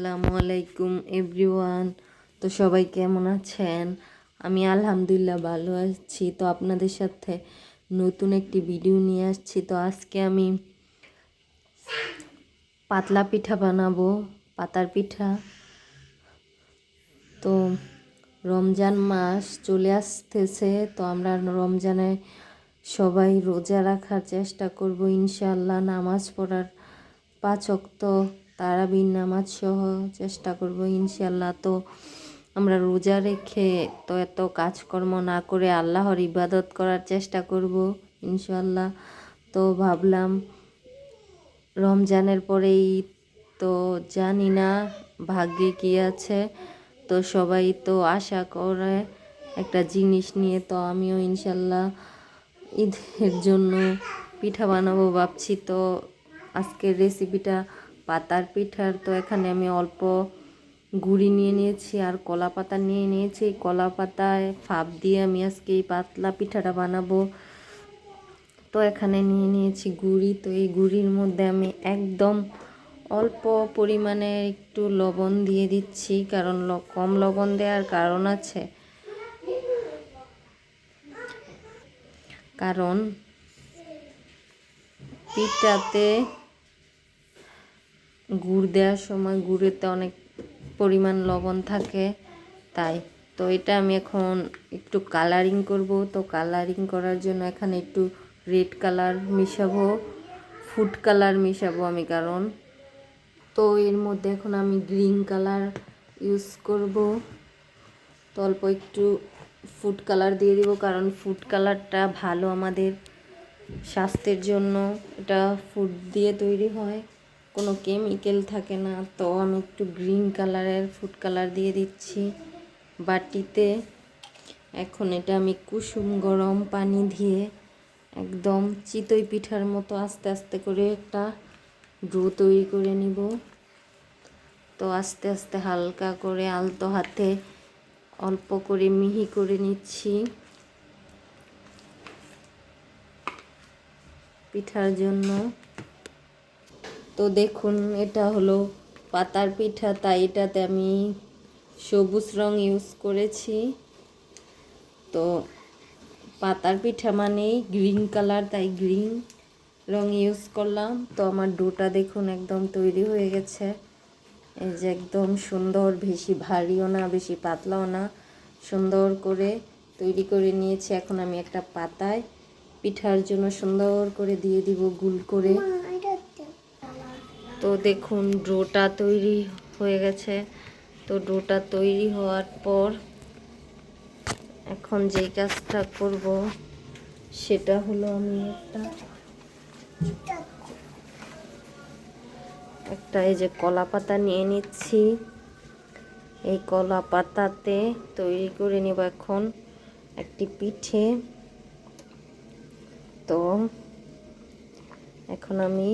আসসালামু আলাইকুম এভরিওয়ান। তো সবাই কেমন আছেন? আমি আলহামদুলিল্লাহ ভালো আছি। তো আপনাদের সাথে নতুন একটি ভিডিও নিয়ে আসছি। তো আজকে আমি পাতলা পিঠা বানাবো, পাতার পিঠা। তো রমজান মাস চলে আসতেছে, তো আমরা রমজানে সবাই রোজা রাখার চেষ্টা করব ইনশাআল্লাহ। নামাজ পড়ার 5 ওয়াক্ত তারাবির নামাজ সহ চেষ্টা করব ইনশাআল্লাহ। তো আমরা রোজা রেখে তো এত কাজকর্ম না করে আল্লাহর ইবাদত করার চেষ্টা করব ইনশাআল্লাহ। তো ভাবলাম রমজানের পরেই, তো জানি না ভাগ্যে কী আছে, তো সবাই তো আশা করে একটা জিনিস নিয়ে। তো আমিও ইনশাল্লাহ ঈদের জন্য পিঠা বানাবো ভাবছি। তো আজকের রেসিপিটা পাতার পিঠার। তো এখানে আমি অল্প গুড়ি নিয়ে নিয়েছি আর কলা পাতা নিয়ে নিয়েছি। কলা পাতায় ফাপ দিয়ে আমি আজকে এই পাতলা পিঠাটা বানাবো। তো এখানে নিয়ে নিয়েছি গুড়ি। তো এই গুড়ির মধ্যে আমি একদম অল্প পরিমাণে একটু লবণ দিয়ে দিচ্ছি, কারণ কম লবণ দেওয়ার কারণ আছে, কারণ পিঠাতে গুড় দেওয়ার সময় গুড়েতে অনেক পরিমাণ লবণ থাকে, তাই। তো এটা আমি এখন একটু কালারিং করব। তো কালারিং করার জন্য এখানে একটু রেড কালার মিশাবো, ফুড কালার মিশাবো আমি, কারণ তো এর মধ্যে এখন আমি গ্রিন কালার ইউজ করব। তো অল্প একটু ফুড কালার দিয়ে দিব, কারণ ফুড কালারটা ভালো আমাদের স্বাস্থ্যের জন্য। এটা ফুড দিয়ে তৈরি হয়, কোনো কেমিক্যাল থাকে না। তো আমি একটু গ্রিন কালারের ফুড কালার দিয়ে দিচ্ছি বাটিতে। এখন এটা আমি কুসুম গরম পানি দিয়ে একদম চিতই পিঠার মতো আস্তে আস্তে করে একটা ডো তৈরি করে নিব। তো আস্তে আস্তে হালকা করে আলতো হাতে অল্প করে মিহি করে নিচ্ছি পিঠার জন্য। তো দেখুন, এটা হলো পাতার পিঠা, তাই এটাতে আমি সবুজ রং ইউজ করেছি। তো পাতার পিঠা মানেই গ্রিন কালার, তাই গ্রিন রং ইউজ করলাম। তো আমার ডোটা দেখুন একদম তৈরি হয়ে গেছে। এই যে একদম সুন্দর, বেশি ভারীও না বেশি পাতলাও না, সুন্দর করে তৈরি করে নিয়েছি। এখন আমি একটা পাতায় পিঠার জন্য সুন্দর করে দিয়ে দিব গুল করে। তো দেখুন ডোটা তৈরি হয়ে গেছে। তো ডোটা তৈরি হওয়ার পর এখন যেই কাজটা করব সেটা হলো আমি একটা এই যে কলা পাতা নিয়ে নিচ্ছি। এই কলা পাতাতে তৈরি করে নেব এখন একটি পিঠে। তো এখন আমি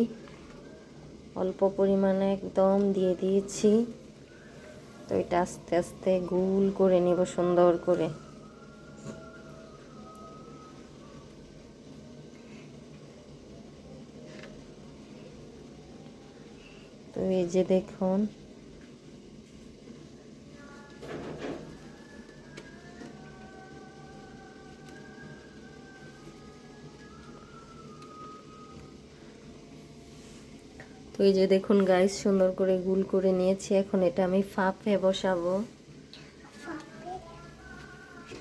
অল্প পরিমাণে একদম দিয়ে দিয়েছি। তো এটা আস্তে আস্তে গোল করে নেব সুন্দর করে। তো এই যে দেখুন, তো এই যে দেখুন গাইস, সুন্দর করে গোল করে নিয়েছি। এখন এটা আমি ফাঁপে বসাবো।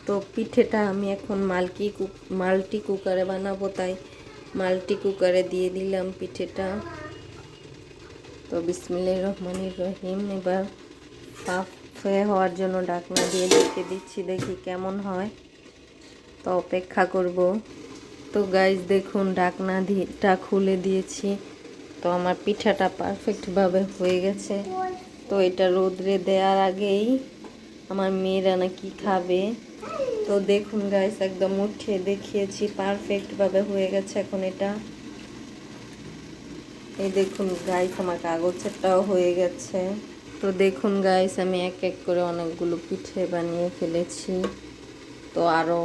তো পিঠেটা আমি এখন মাল্টি কুকারে বানাবো, তাই মাল্টি কুকারে দিয়ে দিলাম পিঠেটা। তো বিসমিল্লাহির রহমানির রহিম। এবার ফাঁপে হওয়ার জন্য ঢাকনা দিয়ে ঢেকে দিচ্ছি, দেখি কেমন হয়। তো অপেক্ষা করব। তো গাইস দেখুন, ঢাকনাটা খুলে দিয়েছি। তো আমার পিঠাটা পারফেক্টভাবে হয়ে গেছে। তো এটা রোদ্রে দেওয়ার আগেই আমার মেয়েরা নাকি খাবে। তো দেখুন গাইস, একদম উঠিয়ে দেখিয়েছি, পারফেক্টভাবে হয়ে গেছে এখন এটা। এই দেখুন গাইস, আমার কাগজেরটাও হয়ে গেছে। তো দেখুন গাইস, আমি এক এক করে অনেকগুলো পিঠে বানিয়ে ফেলেছি। তো আরও